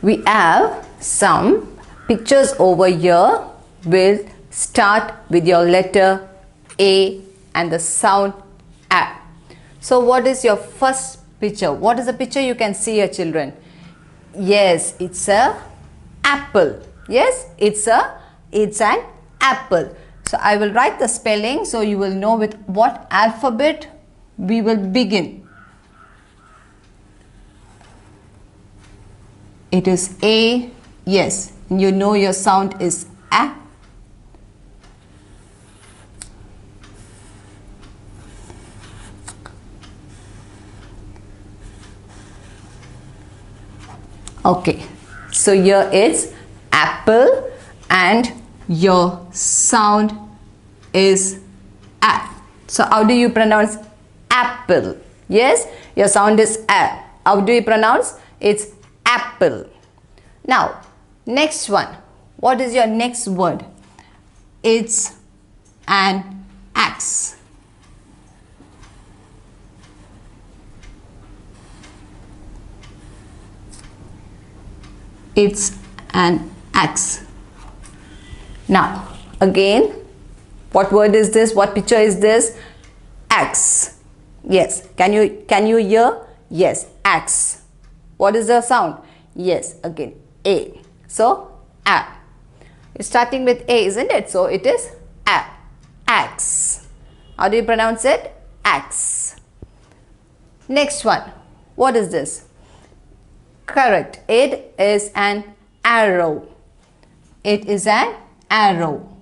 We have some pictures over here. We'll start with your letter A and the sound A. So what is your first picture? What is the picture you can see here, children? Yes, it's a apple. Yes, it's an apple. So I will write the spelling so you will know with what alphabet we will begin. It is A. Yes, you know your sound is A. Okay, so here it's apple and your sound is A. So how do you pronounce apple? Yes, your sound is A. How do you pronounce? It's apple. Now, next one. What is your next word? It's an axe. It's an axe. Now, again, what word is this? What picture is this? Axe. Yes. Can you hear? Yes, axe. What is the sound? Yes, again, A. So, A. It's starting with A, isn't it? So, it is A. Axe. How do you pronounce it? Axe. Next one. What is this? Correct. It is an arrow. It is an arrow.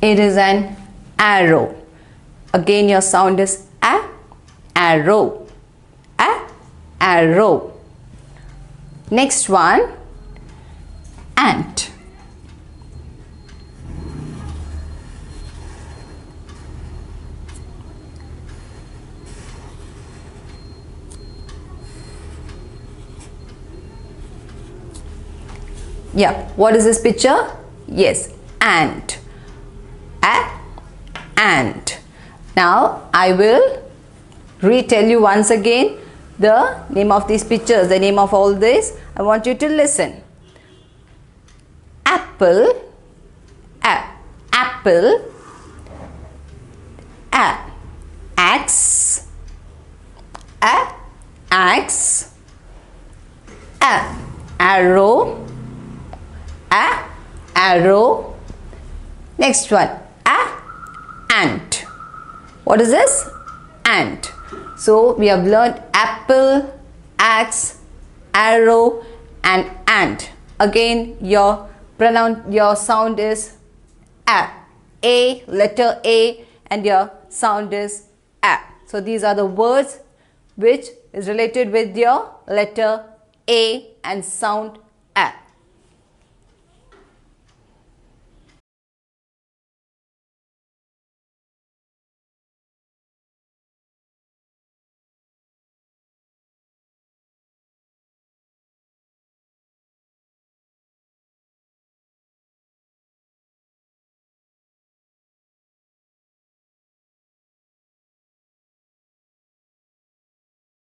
It is an arrow. Again, your sound is A. Arrow. A. Arrow. Next one, ant. Yeah, what is this picture? Yes, ant. Ant. Now, I will retell you once again the name of these pictures, the name of all this. I want you to listen. Apple, apple, axe, axe, arrow, arrow. Next one, ant. What is this? Ant. So we have learned apple, axe, arrow and ant. Again, your sound is A, letter A, and your sound is A. So these are the words which is related with your letter A and sound